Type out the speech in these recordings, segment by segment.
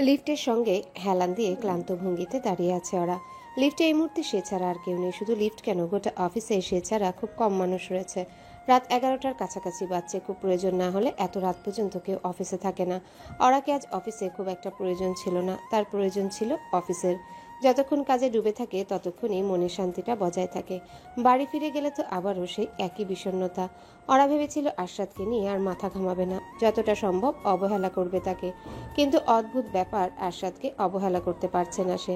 লিফটের সঙ্গে হেলান দিয়ে ক্লান্ত ভঙ্গিতে দাঁড়িয়ে আছে ওরা। লিফটে এই মুহূর্তে সে ছাড়া আর কেউ নেই। শুধু লিফট কেন, গোটা অফিসে সে ছাড়া খুব কম মানুষ রয়েছে। রাত 11টার কাছাকাছি বাজছে। খুব প্রয়োজন না হলে এত রাত পর্যন্ত কেউ অফিসে থাকে না। ওরাকে আজ অফিসে খুব একটা প্রয়োজন ছিল না, তার প্রয়োজন ছিল অফিসের। যতক্ষণ কাজে ডুবে থাকে ততক্ষণই মনের শান্তিটা বজায় থাকে। বাড়ি ফিরে গেলে তো আবারও সেই একই বিষণ্ণতা। ওরা ভেবেছিল আরশাদকে নিয়ে আর মাথা ঘামাবে না, যতটা সম্ভব অবহেলা করবে তাকে। কিন্তু অদ্ভুত ব্যাপার, আরশাদকে অবহেলা করতে পারছে না সে।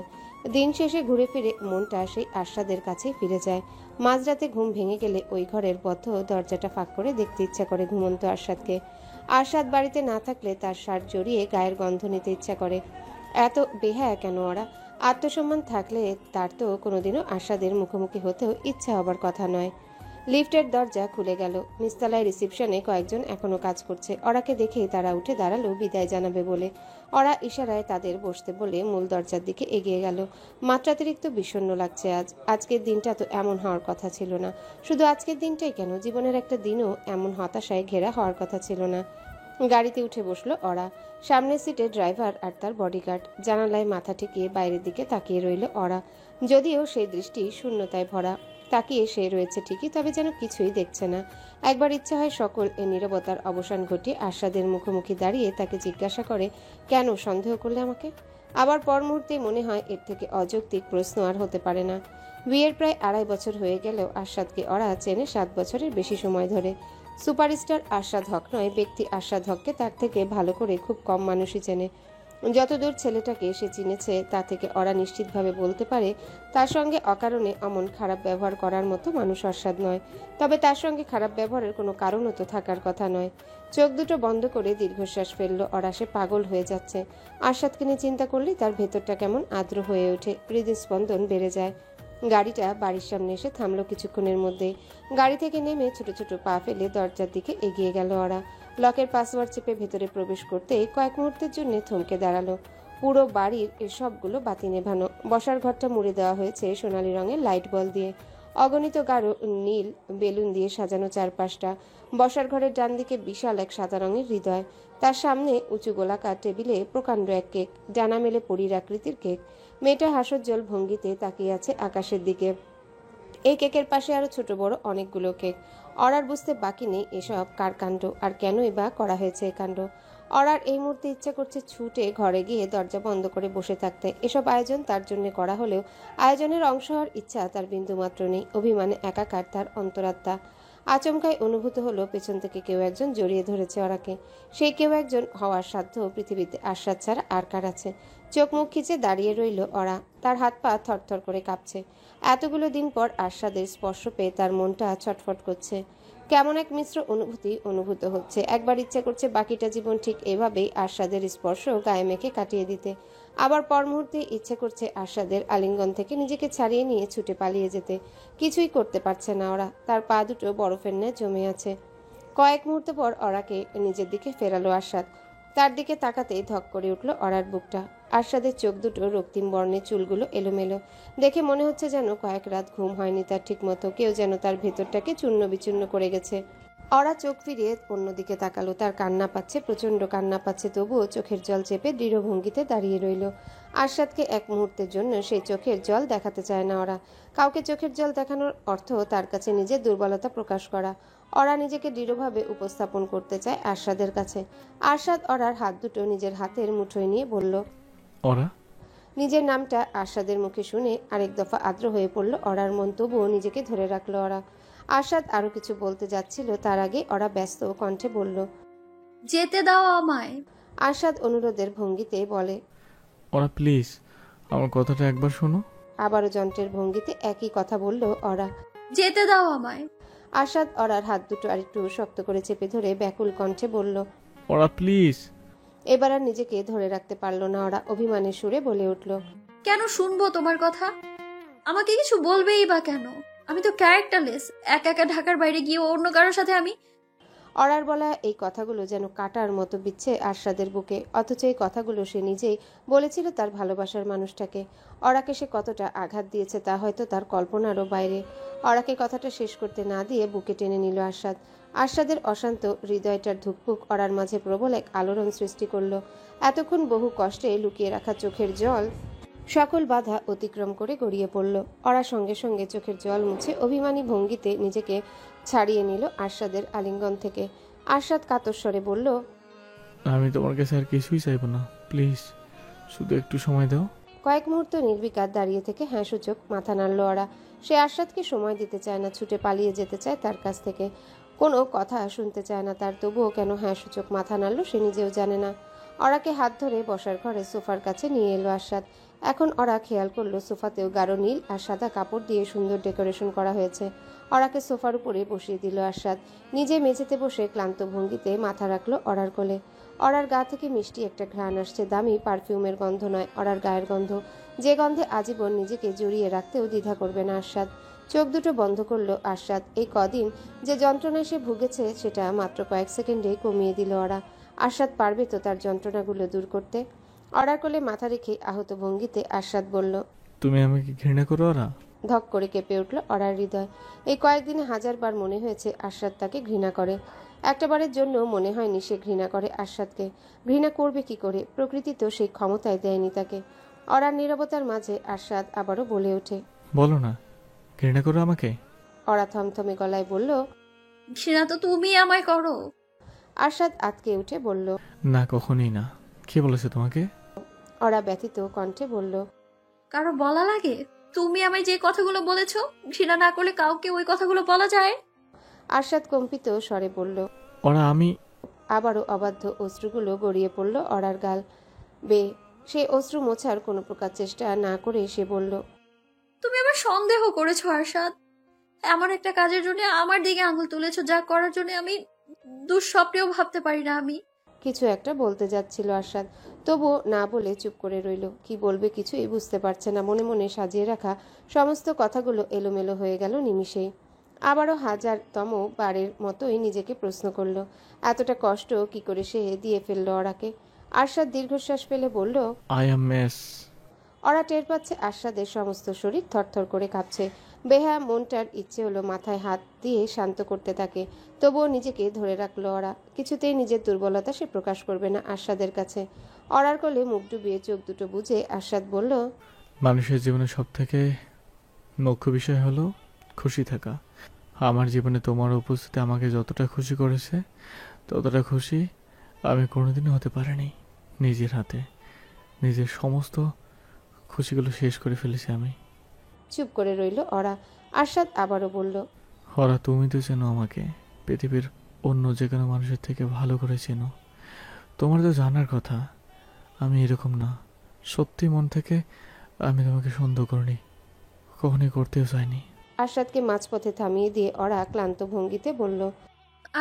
দিন শেষে ঘুরে ফিরে মনটা সেই আরশাদের কাছেই ফিরে যায়। মাঝরাতে ঘুম ভেঙে গেলে ওই ঘরের বদ্ধ দরজাটা ফাঁক করে দেখতে ইচ্ছা করে ঘুমন্ত আরশাদকে। আরশাদ বাড়িতে না থাকলে তার শার্ট জড়িয়ে গায়ের গন্ধ নিতে ইচ্ছা করে। এত বেহায়া কেন ওরা? আত্মসম্মান থাকলে তার তো কোনোদিনও আরশাদের মুখোমুখি হতেও ইচ্ছা হবার কথা নয়। লিফটের দরজা খুলে গেল। নিচতলায় রিসেপশনে কয়েকজন এখনো কাজ করছে। ওরাকে দেখেই তারা উঠে দাঁড়ালো বিদায় জানাবে বলে। ওরা ইশারায় তাদের বসতে বলে মূল দরজার দিকে এগিয়ে গেল। মাত্রাতিরিক্ত বিষণ্ণ লাগছে আজ। আজকের দিনটা তো এমন হওয়ার কথা ছিল না। শুধু আজকের দিনটাই কেন, জীবনের একটা দিনও এমন হতাশায় ঘেরা হওয়ার কথা ছিল না। গাড়িতে উঠে বসলো ওরা। সামনের সিটে ড্রাইভার আর তার বডিগার্ড। জানালায় মাথা ঠেকিয়ে বাইরের দিকে তাকিয়ে রইল ওরা। যদিও সেই দৃষ্টি শূন্যতায় ভরা। তাকিয়ে সে রয়েছে ঠিকই, তবে যেন কিছুই দেখছে না। একবার ইচ্ছা হয় সকল এ নীরবতার অবসান ঘটিয়ে আরশাদের মুখোমুখি দাঁড়িয়ে তাকে জিজ্ঞাসা করে, কেন সন্দেহ করলে আমাকে? আবার পর মুহূর্তেই মনে হয় এর থেকে অযৌক্তিক প্রশ্ন আর হতে পারে না। বিয়ের প্রায় 2.5 বছর হয়ে গেলেও আরশাদকে ওরা চেনে 7 বছরের বেশি সময় ধরে। সুপারস্টার আরশাদ হক নয়, ব্যক্তি আরশাদ হককে তার থেকে ভালো করে খুব কম মানুষই চেনে। যতদূর ছেলেটাকে সে চিনেছে তা থেকে ওরা নিশ্চিতভাবে বলতে পারে তার সঙ্গে অকারণে অমন খারাপ ব্যবহার করার মতো মানুষ আরশাদ নয়। তবে তার সঙ্গে খারাপ ব্যবহারের কোনো কারণও তো থাকার কথা নয়। চোখ দুটো বন্ধ করে দীর্ঘশ্বাস ফেললো ওরা। সে পাগল হয়ে যাচ্ছে। আরশাদকে নিয়ে চিন্তা করলেই তার ভেতরটা কেমন আর্দ্র হয়ে ওঠে, হৃদস্পন্দন বেড়ে যায়। গাড়িটা বাড়ির সামনে এসে থামলো কিছুক্ষণের মধ্যেই। গাড়ি থেকে নেমে ছোট ছোট পা ফেলে দরজার দিকে এগিয়ে গেল ওরা। লকের পাসওয়ার্ড চেপে ভেতরে প্রবেশ করতে কয়েক মুহূর্তের জন্য থমকে দাঁড়ালো। পুরো বাড়ির সবগুলো বাতি নেভানো। বসার ঘরটা মুড়ে দেওয়া হয়েছে সোনালী রঙের লাইট বল দিয়ে। অগণিত গাঢ় নীল বেলুন দিয়ে সাজানো চারপাশটা। বসার ঘরের ডান দিকে বিশাল এক সাদা রঙের হৃদয়। তার সামনে উঁচু গোলাকার টেবিলে প্রকাণ্ড এক কেক, ডানা মেলে পরীর আকৃতির কেক। মেয়েটা হাস্যোজ্জ্বল ভঙ্গিতে তাকিয়ে আছে আকাশের দিকে। এই কেকের পাশে আরো ছোট বড় অনেকগুলো কেক। অরার বুঝতে বাকি নেই এসব কার কাণ্ড, আর কেনই বা করা হয়েছে এই কাণ্ড। অরার এই মুহূর্তে ইচ্ছে করছে ছুটে ঘরে গিয়ে দরজা বন্ধ করে বসে থাকতে। এসব আয়োজন তার জন্য করা হলেও আয়োজনের অংশ হওয়ার ইচ্ছা তার বিন্দুমাত্র নেই। অভিমানে একাকার তার অন্তরাত্মা। আচমকায় অনুভূত হলো পেছন থেকে কেউ একজন জড়িয়ে ধরেছে ওরাকে। সেই কেউ একজন হওয়ার সাধ্য পৃথিবীতে আরশাদ ছাড়া আর কার আছে? চোখ মুখ খিচে দাঁড়িয়ে রইল ওরা। তার হাত পা থরথর করে কাঁপছে। এতগুলো দিন পর আরশাদের স্পর্শ পেয়ে তার মনটা ছটফট করছে। কেমন এক মিশ্র অনুভূতি অনুভূত হচ্ছে। একবার ইচ্ছে করছে বাকিটা জীবন ঠিক এভাবেই আরশাদের স্পর্শ গায়ে মেখে কাটিয়ে দিতে। আবার পর মুহূর্তে ইচ্ছে করছে আরশাদের আলিঙ্গন থেকে নিজেকে ছাড়িয়ে নিয়ে ছুটে পালিয়ে যেতে। কিছুই করতে পারছে না ওরা। তার পা দুটো বরফের ন্যায় জমে আছে। কয়েক মুহূর্ত পর ওরাকে নিজের দিকে ফেরালো আরশাদ। তার দিকে তাকাতেই ধক করে উঠল অরার বুকটা। আরশাদের চোখ দুটো রক্তিম বর্ণের, চুলগুলো এলোমেলো। দেখে মনে হচ্ছে যেন কয়েক রাত ঘুম হয়নি তার ঠিক মতো। কেউ যেন তার ভেতরটাকে চূর্ণ বিচূর্ণ করে গেছে। অরা চোখ ফিরিয়ে অন্যদিকে তাকালো। তার কান্না পাচ্ছে, প্রচন্ড কান্না পাচ্ছে। তবুও চোখের জল চেপে দৃঢ় ভঙ্গিতে দাঁড়িয়ে রইল। আরশাদকে এক মুহূর্তের জন্য সেই চোখের জল দেখাতে চায় না ওরা। কাউকে চোখের জল দেখানোর অর্থ তার কাছে নিজের দুর্বলতা প্রকাশ করা। অরা নিজেকে দৃঢ়ভাবে উপস্থাপন করতে চায় আরশাদের কাছে। আরশাদ অরার হাত দুটো নিজের হাতের মুঠোয় নিয়ে বলল, ওরা। নিজের নামটা আরশাদের মুখে শুনে আরেক দফা আর্দ্র হয়ে পড়ল অরার মন। তবুও নিজেকে ধরে রাখলো ওরা। আরশাদ আরো কিছু বলতে যাচ্ছিল, তার আগে ওরা ব্যস্ত কণ্ঠে বলল, যেতে দাও আমায়। আরশাদ অনুরোধের ভঙ্গিতে বলে, ওরা প্লিজ আমার কথাটা একবার শোনো। আবারও যন্ত্রের ভঙ্গিতে একই কথা বলল ওরা। যেতে দাও আমায়। আরশাদ অরার হাত দুটো আরেকটু শক্ত করে চেপে ধরে ব্যাকুল কণ্ঠে বলল, ওরা প্লিজ। এবার আর নিজেকে ধরে রাখতে পারল না ওরা। অভিমানের সুরে বলে উঠল, কেন শুনবো তোমার কথা? আমাকে কিছু বলবেই বা কেন? আমি তো ক্যারেক্টারলেস। একা একা ঢাকার বাইরে গিয়ে অন্য কারোর সাথে আমি। অরার বলা এই কথাগুলো যেন কাটার মতো বিচ্ছে আরশাদের বুকে। অথচ এই কথাগুলো সে নিজেই বলেছিল তার ভালোবাসার মানুষটাকে। অরাকে সে কতটা আঘাত দিয়েছে তা হয়তো তার কল্পনারও বাইরে। অরাকে কথাটা শেষ করতে না দিয়ে বুকে টেনে নিল আরশাদ। আরশাদের অশান্ত হৃদয়টার ধুকপুক অরার মাঝে প্রবল এক আলোড়ন সৃষ্টি করলো। এতক্ষণ বহু কষ্টে লুকিয়ে রাখা চোখের জল সকল বাধা অতিক্রম করে গড়িয়ে পড়ল। অরা সঙ্গে সঙ্গে চোখের জল মুছে অভিমানী ভঙ্গিতে নিজেকে ছাড়িয়ে নিল আরশাদের আলিঙ্গন থেকে। আরশাদ কাতর স্বরে বলল, আমি তোমার কাছে আর কিছুই চাইবো না, প্লিজ শুধু একটু সময় দাও। কয়েক মুহূর্ত নির্বিকার দাঁড়িয়ে থেকে হ্যাঁ সূচক মাথা নাড়ল অরা। সে আরশাদকে সময় দিতে চায় না, ছুটে পালিয়ে যেতে চায় তার কাছ থেকে, কোনো কথা শুনতে চায় না তার। তবুও কেন হ্যাঁ সূচক মাথা নাড়ল সে নিজেও জানে না। অরাকে হাত ধরে বসার ঘরে সোফার কাছে নিয়ে এলো আরশাদ। এখন অরা খেয়াল করলো সোফাতেও গাঢ় নীল আর সাদা কাপড় দিয়ে সুন্দর ডেকোরেশন করা হয়েছে। অরাকে সোফার উপরে বসিয়ে দিল আরশাদ। নিজে মেঝেতে বসে ক্লান্ত ভঙ্গিতে মাথা রাখলো অরার কোলে। অরার গা থেকে মিষ্টি একটা ঘ্রাণ আসছে, দামি পারফিউমের গন্ধ নয়, অরার গায়ের গন্ধ, যে গন্ধে আজীবন নিজেকে জড়িয়ে রাখতেও দ্বিধা করবে না আরশাদ। চোখ দুটো বন্ধ করলো আরশাদ। এই কদিন যে যন্ত্রণায় সে ভুগেছে সেটা মাত্র কয়েক সেকেন্ডে কমিয়ে দিল অরা। আরশাদ পারবে তো তার যন্ত্রণাগুলো দূর করতে? অরার কোলে মাথা রেখে আহত ভঙ্গিতে আরশাদ বলল, তুমি আমাকে ঘৃণা করো ওরা? ধক করে কেঁপে উঠল অরার হৃদয়। এই কয়েকদিনে হাজারবার মনে হয়েছে আরশাদ তাকে ঘৃণা করে। একটাবারের জন্য মনে হয়নি সে ঘৃণা করে আরশাদকে। ঘৃণা করবে কি করে? প্রকৃতি তো সেই ক্ষমতায় দেয়নি তাকে। অরার নীরবতার মাঝে আরশাদ আবারও বলে ওঠে, বলো না, ঘৃণা করো আমাকে? অরা থমথমে গলায় বলল, ঘৃণা তো তুমি আমায় করো। আরশাদ আতকে উঠে বলল, না, কখনই না। কে বলেছে তোমাকে? অরা ব্যথিত কণ্ঠে বলল, কারো বলা লাগে? তুমি আমায় যে কথাগুলো বলেছো, ঘৃণা না করলে কাউকে ওই কথাগুলো বলা যায়? আরশাদ কম্পিত স্বরে বলল। ওরা আমি আবারও অবাধ্য অশ্রুগুলো গড়িয়ে পড়ল অরার গাল বেয়ে। সে অশ্রু মোছার কোনো প্রকার চেষ্টা না করে সে বলল, তুমি আমার সন্দেহ করেছো আরশাদ। এমন একটা কাজের জন্য আমার দিকে আঙুল তুলেছো যা করার জন্য আমি দুঃস্বপ্নেও ভাবতে পারি না। আমি কিছু একটা বলতে যাচ্ছিল আরশাদ, তবুও না বলে চুপ করে রইল। কি বলবে কিছুই বুঝতে পারছে না। মনে মনে সাজিয়ে রাখা সমস্ত কথাগুলো এলোমেলো হয়ে গেল নিমিষেই। আবারও হাজারতম বারের মতোই নিজেকে প্রশ্ন করলো, এতটা কষ্ট কি করে সে দিয়ে ফেললো অরাকে? আরশাদ দীর্ঘশ্বাস ফেলে বলল, আই অ্যাম মেস। অরা টের পাচ্ছে আরশাদের সমস্ত শরীর থরথর করে কাঁপছে। বেহায়া মনটার ইচ্ছে হলো মাথায় হাত দিয়ে শান্ত করতে তাকে। তবুও নিজেকে ধরে রাখলো অরা। কিছুতেই নিজের দুর্বলতা সে প্রকাশ করবে না আরশাদের কাছে। অরার কোলে মুখ ডুবিয়ে চোখ দুটো বুজে আরশাদ বলল, মানুষের জীবনে সব থেকে মুখ্য বিষয় হলো খুশি থাকা। আমার জীবনে তোমার উপস্থিতি আমাকে যতটা খুশি করেছে ততটা খুশি আমি কোনোদিনও হতে পারিনি। নিজের হাতে নিজের সমস্ত খুশিগুলো শেষ করে ফেলেছি আমি। চুপ করে রইল অরা। আরশাদ আবারও বলল, ওরা তুমি তো চেনো আমাকে, পৃথিবীর অন্য যে কোনো মানুষের থেকে ভালো করে চেনো। তোমার তো জানার কথা আমি এরকম না। সত্যি মন থেকে আমি তোমাকে সন্দেহ করিনি, কখনই করতেও চাইনি। আরশাদকে মাঝপথে থামিয়ে দিয়ে অরা ক্লান্ত ভঙ্গিতে বলল,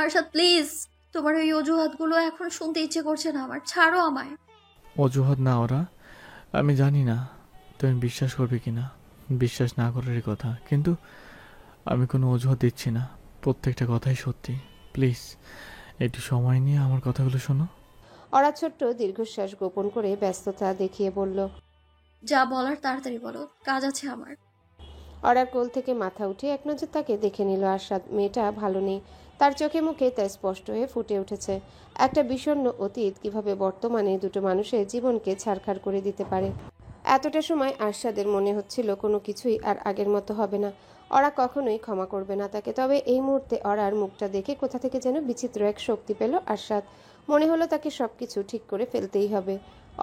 আরশাদ প্লিজ, তোমার ওই অজুহাতগুলো এখন শুনতে ইচ্ছে করছে না আমার। ছাড়ো আমায়। অজুহাত না ওরা, আমি জানি না তুমি বিশ্বাস করবে কি না, বিশ্বাস না করারই কথা, কিন্তু আমি কোনো অজুহাত দিচ্ছি না, প্রত্যেকটা কথাই সত্যি। প্লিজ একটু সময় নিয়ে আমার কথাগুলো শোনো। অরা ছোট্ট দীর্ঘশ্বাস গোপন করে ব্যস্ততা দেখিয়ে বলল, যা বলার তাড়াতাড়ি বলো, কাজ আছে আমার। অরার কোল থেকে মাথা উঠে এক নজর তাকে দেখে নিল আরশাদ। মেয়েটা ভালো নেই, তার চোখে মুখে তা স্পষ্ট হয়ে ফুটে উঠেছে। একটা বিষণ্ণ অতীত কিভাবে বর্তমানে দুটো মানুষের জীবনকে ছারখার করে দিতে পারে। এতটা সময় আরশাদের মনে হচ্ছিল কোনো কিছুই আর আগের মতো হবে না। অরা কখনোই ক্ষমা করবে না তাকে। তবে এই মুহূর্তে অরার মুখটা দেখে কোথা থেকে যেন বিচিত্র এক শক্তি পেল আরশাদ। মনে হলো তাকে সবকিছু ঠিক করে ফেলতেই হবে।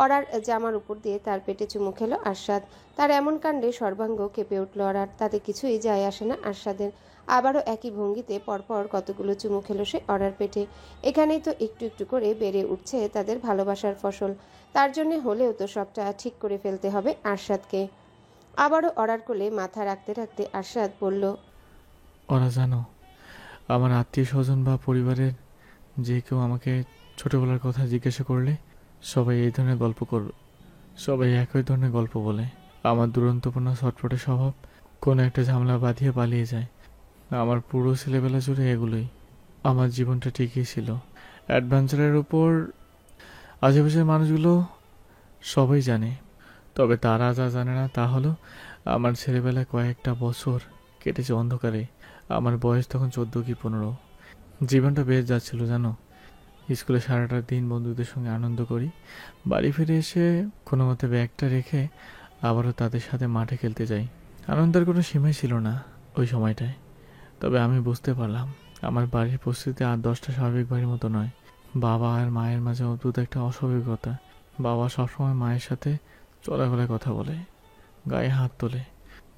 অরার জামার উপর দিয়ে তার পেটে চুমু খেলো আরশাদ। তার এমন কাণ্ডে সর্বাঙ্গ কেঁপে উঠল অরার। তাতে কিছুই যায় আসে না আরশাদের। আবারও একই ভঙ্গিতে পরপর কতগুলো চুমু খেলো সে অরার পেটে। এখানেই তো একটু একটু করে বেড়ে উঠছে তাদের ভালোবাসার ফসল। তার জন্য হলেও তো সবটা ঠিক করে ফেলতে হবে আরশাদকে। আবারও অরার কোলে মাথা রাখতে রাখতে আরশাদ বলল, ওরা জানো, আমার আত্মীয় স্বজন বা পরিবারের যে কেউ আমাকে ছোটবেলার কথা জিজ্ঞাসা করলে সবাই এই ধরনের গল্প করবে, সবাই একই ধরনের গল্প বলে। আমার দুরন্তপূর্ণ ছটফটে স্বভাব, কোনো একটা ঝামেলা বাঁধিয়ে পালিয়ে যায়। আমার পুরো ছেলেবেলা জুড়ে এগুলোই আমার জীবনটা ঠিকই ছিল। অ্যাডভেঞ্চারের উপর আশেপাশের মানুষগুলো সবাই জানে, তবে তারা যা জানে না তা হলো আমার ছেলেবেলায় কয়েকটা বছর কেটেছে অন্ধকারে। আমার বয়স তখন 14 কি 15। জীবনটা বেশ যাচ্ছিল জানো। স্কুলে সারাটা দিন বন্ধুদের সঙ্গে আনন্দ করি, বাড়ি ফিরে এসে কোনো মতে ব্যাগটা রেখে আবারও তাদের সাথে মাঠে খেলতে যাই। আনন্দের কোনো সীমাই ছিল না ওই সময়টায়। তবে আমি বুঝতে পারলাম আমার বাড়ির পরিস্থিতি আর 10টা স্বাভাবিক বাড়ির মতো নয়। বাবা আর মায়ের মাঝে অদ্ভুত একটা অস্বাভাবিকতা। বাবা সবসময় মায়ের সাথে চলাফেরায় কথা বলে, গায়ে হাত তোলে,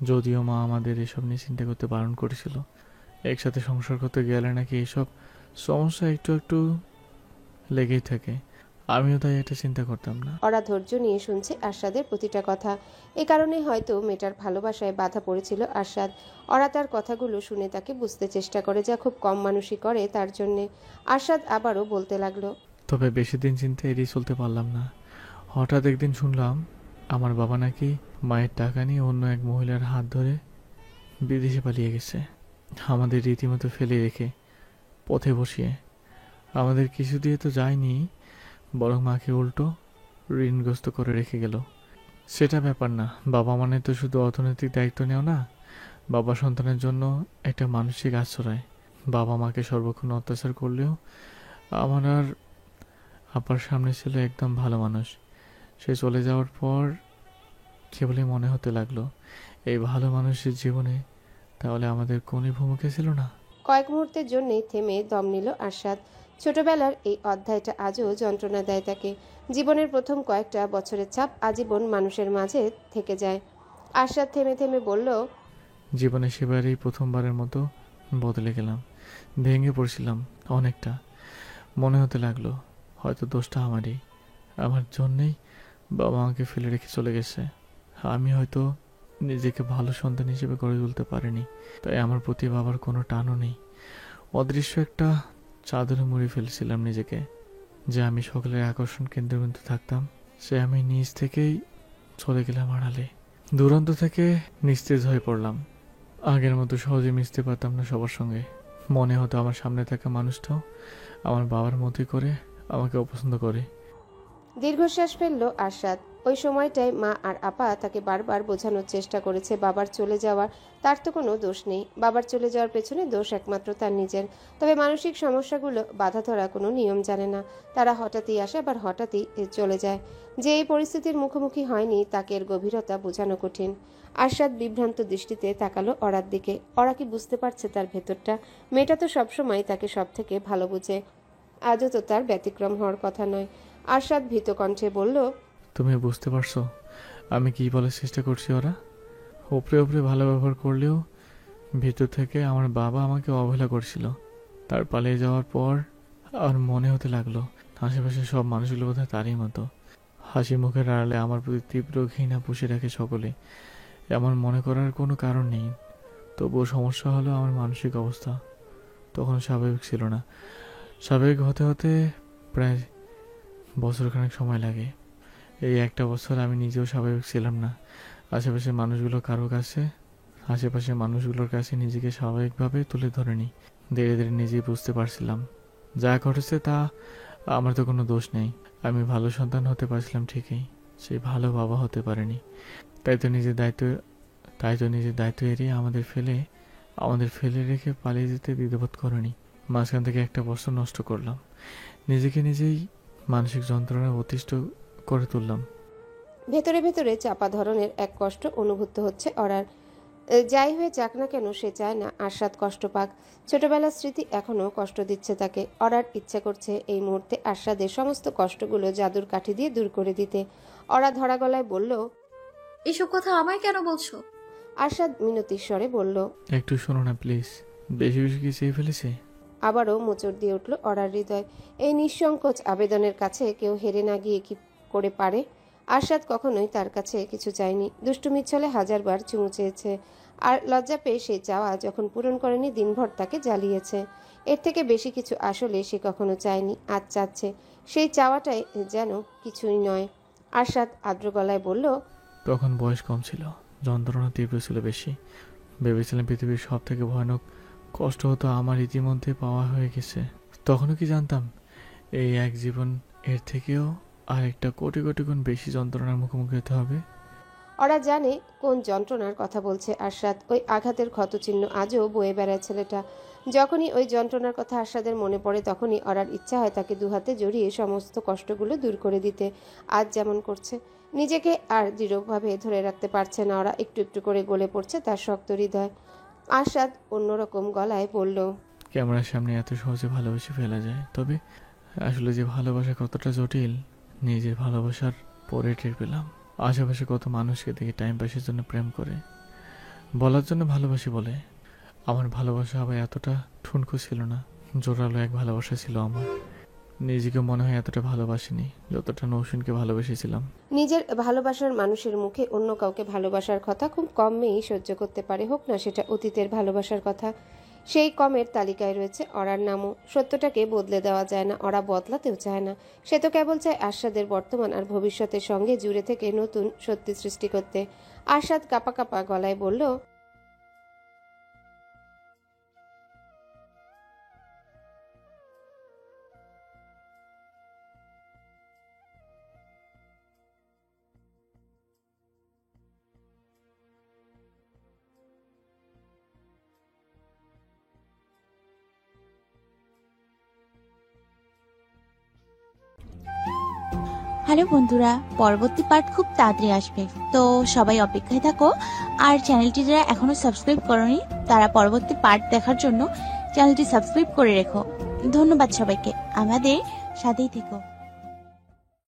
যদিও মা আমাদের এসব নিয়ে চিন্তা করতে বারণ করেছিল। একসাথে সংসার করতে গেলে নাকি এসব সমস্যা একটু একটু লেগেই থাকে। আমিও তাই এটা চিন্তা করতাম না। ওরা ধৈর্য নিয়ে শুনছে আরশাদের প্রতিটা কথা। এ কারণে হয়তো মেয়েটার ভালোবাসায় বাধা পড়েছিল আরশাদ। ওরা তার কথাগুলো শুনে তাকে বুঝতে চেষ্টা করে, যা খুব কম মানুষই করে তার জন্যে। আরশাদ আবারও বলতে লাগলো, তবে বেশি দিন চিন্তা এড়িয়ে চলতে পারলাম না। হঠাৎ একদিন শুনলাম আমার বাবা নাকি মায়ের টাকা নিয়ে অন্য এক মহিলার হাত ধরে বিদেশে পালিয়ে গেছে, আমাদের রীতিমতো ফেলে রেখে, পথে বসিয়ে। আমাদের কিছু দিয়ে তো যায়নি, বরং মাকে উল্টো ঋণগ্রস্ত করে রেখে গেল। সেটা ব্যাপার না, বাবা মানে তো শুধু অর্থনৈতিক দায়িত্ব নেও না, বাবা সন্তানের জন্য একটা মানসিক আশ্রয়। বাবা মাকে সর্বক্ষণ অত্যাচার করলেও আমার আর আপার সামনে ছিল একদম ভালো মানুষ। সে চলে যাওয়ার পর কেবলই মনে হতে লাগলো এই ভালো মানুষের জীবনে তাহলে আমাদের কোনই ভূমিকা ছিল না। কয়েক মুহূর্তের জন্যই থেমে দম নিল আরশাদ। ছোটবেলার এই অধ্যায়টা আজও যন্ত্রণা দেয় তাকে। জীবনের প্রথম কয়েকটা বছরের ছাপ আজীবন মানুষের মাঝে থেকে যায়। আরশাদ থেমে থেমে বলল, জীবনে সেবারই প্রথমবারের মতো বদলে গেলাম। ভেঙে পড়ছিলাম অনেকটা। মনে হতে লাগলো হয়তো দোষটা আমারই, আমার জন্যেই বাবা আমাকে ফেলে রেখে চলে গেছে। আমি হয়তো নিজেকে ভালো সন্তান হিসেবে গড়ে তুলতে পারিনি, তাই আমার প্রতি বাবার কোনো টানও নেই। অদৃশ্য একটা চাদরে মুড়ে ফেলেছিলাম নিজেকে। যে আমি সকলের আকর্ষণ কেন্দ্রবিন্দু থাকতাম, সে আমি নিজ থেকেই চলে গেলাম আড়ালে। দুরন্ত থেকে নিস্তেজ হয়ে পড়লাম। আগের মতো সহজে মিশতে পারতাম না সবার সঙ্গে। মনে হতো আমার সামনে থাকা মানুষটাও আমার বাবার মতোই করে আমাকে অপছন্দ করে। দীর্ঘশ্বাস ফেলল আরশাদ। ওই সময়টায় মা আর আপা তাকে বারবার বোঝানোর চেষ্টা করেছে বাবার চলে যাওয়ার তার তো কোনো দোষ নেই। বাবার চলে যাওয়ার পেছনে দোষ একমাত্র তার নিজের। তবে মানসিক সমস্যাগুলো বাধা ধরা কোনো নিয়ম জানে না। তারা হঠাৎই আসে, আবার হঠাৎই চলে যায়। যে এই পরিস্থিতির মুখোমুখি হয়নি তাকে এর গভীরতা বোঝানো কঠিন। আরশাদ বিভ্রান্ত দৃষ্টিতে তাকালো অরার দিকে। অরা কি বুঝতে পারছে তার ভেতরটা? মেয়েটা তো সবসময় তাকে সব থেকে ভালো বুঝে, আজও তো তার ব্যতিক্রম হওয়ার কথা নয়। আরশাদ ভীত কণ্ঠে বলল, তুমি বুঝতে পারছো আমি কি বলার চেষ্টা করছি? ওরা উপরে উপরে ভালো ব্যবহার করলেও ভিতর থেকে আমার বাবা আমাকে অবহেলা করছিল। তার পালিয়ে যাওয়ার পর আমার মনে হতে লাগলো আশেপাশে সব মানুষগুলো বোধহয় তারই মতো। হাসি মুখের আড়ালে আমার প্রতি তীব্র ঘৃণা পুষে রাখে সকলে। এমন মনে করার কোনো কারণ নেই, তবুও সমস্যা হলো আমার মানসিক অবস্থা তখন স্বাভাবিক ছিল না। স্বাভাবিক হতে হতে প্রায় বছরখানেক সময় লাগে। এই একটা বছর আমি নিজেও স্বাভাবিক ছিলাম না। আশেপাশের মানুষগুলোর কাছে নিজেকে স্বাভাবিকভাবে তুলে ধরেনি। ধীরে ধীরে নিজেই বুঝতে পারছিলাম যা ঘটেছে তা আমার তো কোনো দোষ নেই। আমি ভালো সন্তান হতে পারছিলাম ঠিকই, সেই ভালো বাবা হতে পারেনি। তাই তো নিজের দায়িত্ব এড়িয়ে আমাদের ফেলে রেখে পালিয়ে যেতে দ্বিধাবোধ করেনি। মাঝখান থেকে একটা বছর নষ্ট করলাম, নিজেকে নিজেই মানসিক যন্ত্রণায় অতিষ্ঠ করে তুললাম। ভেতরে ভেতরে চাপা ধরনের এক কষ্ট অনুভূত হচ্ছে অরার। যাই হয়ে যাক না কেন সে চায় না আরশাদ কষ্ট পাক। ছোটবেলার স্মৃতি এখনো কষ্ট দিচ্ছে তাকে। অরার ইচ্ছা করছে এই মুহূর্তে আরশাদের সমস্ত কষ্টগুলো জাদুর কাঠি দিয়ে দূর করে দিতে। অরা ধরা গলায় বলল, এসব কথা আমায় কেন বলছো? আরশাদ মিনতির স্বরে বলল, একটু শোনো না প্লিজ, বেশি বেশি কি চেয়ে ফেলেছে? আবারও মোচড় দিয়ে উঠল অরার হৃদয়। এই নিঃসংকোচ আবেদনের কাছে কেউ হেরে না গিয়ে কি করে পারে? আরশাদ কখনোই তার কাছে কিছু চায়নি। দুষ্টুমির ছলে হাজারবার চুমু চেয়েছে, আর লজ্জা পেয়ে সেই চাওয়া যখন পূরণ করেনি দিনভর তাকে জ্বালিয়েছে। এর থেকে বেশি কিছু আসলে সে কখনো চায়নি, আজ চাচ্ছে। সেই চাওয়াটাই যেন কিছুই নয়। আরশাদ আর্দ্র গলায় বলল, তখন বয়স কম ছিল, যন্ত্রণা তীব্র ছিল বেশি। ভেবেছিলাম পৃথিবীর সব থেকে ভয়ানক কষ্ট হতো আমার ইতিমধ্যে পাওয়া হয়ে গেছে। তখনও কি জানতাম এই এক জীবন এর থেকেও আর একটা কোটি কোটি গুণ বেশি যন্ত্রণার মুখোমুখি হতে হবে। ওরা জানে কোন যন্ত্রণার কথা বলছে আরশাদ। ওই আঘাতের ক্ষতচিহ্ন আজও বয়ে বেড়ায় ছেলেটা। যখনই ওই যন্ত্রণার কথা আশাদের মনে পড়ে তখনই অরার ইচ্ছা হয় তাকে দুহাতে জড়িয়ে সমস্ত কষ্টগুলো দূর করে দিতে, আজ যেমন করছে। নিজেকে আর দৃঢ়ভাবে ধরে রাখতে পারছে না ওরা, একটু একটু করে গলে পড়ছে তার শক্ত হৃদয়। আশাদ অন্যরকম গলায় বলল, ক্যামেরার সামনে এত সহজে ভালোবেসে ফেলা যায়, তবে আসলে যে ভালোবাসা কতটা জটিল নিজের ভালোবাসার পরে টের পেলাম। আশেপাশে কত মানুষকে দেখে টাইম পাসের জন্য প্রেম করে, বলার জন্য ভালোবাসি বলে। আমার ভালোবাসা আবার এতটা ঠুনকো ছিল না, জোরালো এক ভালোবাসা ছিল আমার। নিজেকে মনে হয় এতটা ভালোবাসিনি যতটা নৌসিনকে ভালোবেসেছিলাম। নিজের ভালোবাসার মানুষের মুখে অন্য কাউকে ভালোবাসার কথা খুব কম মেয়েই সহ্য করতে পারে, হোক না সেটা অতীতের ভালোবাসার কথা। সেই কমের তালিকায় রয়েছে অরার নামও। সত্যটাকে বদলে দেওয়া যায় না, ওরা বদলাতেও চায় না। সে তো কেবল চায় আশাদের বর্তমান আর ভবিষ্যতের সঙ্গে জুড়ে থেকে নতুন সত্যি সৃষ্টি করতে। আশাদ কাঁপা কাঁপা গলায় বলল, হ্যালো বন্ধুরা, পরবর্তী পার্ট খুব তাড়াতাড়ি আসবে, তো সবাই অপেক্ষায় থাকো। আর চ্যানেলটি যারা এখনো সাবস্ক্রাইব করোনি তারা পরবর্তী পার্ট দেখার জন্য চ্যানেলটি সাবস্ক্রাইব করে রেখো। ধন্যবাদ সবাইকে, আমাদের সাথেই থেকো।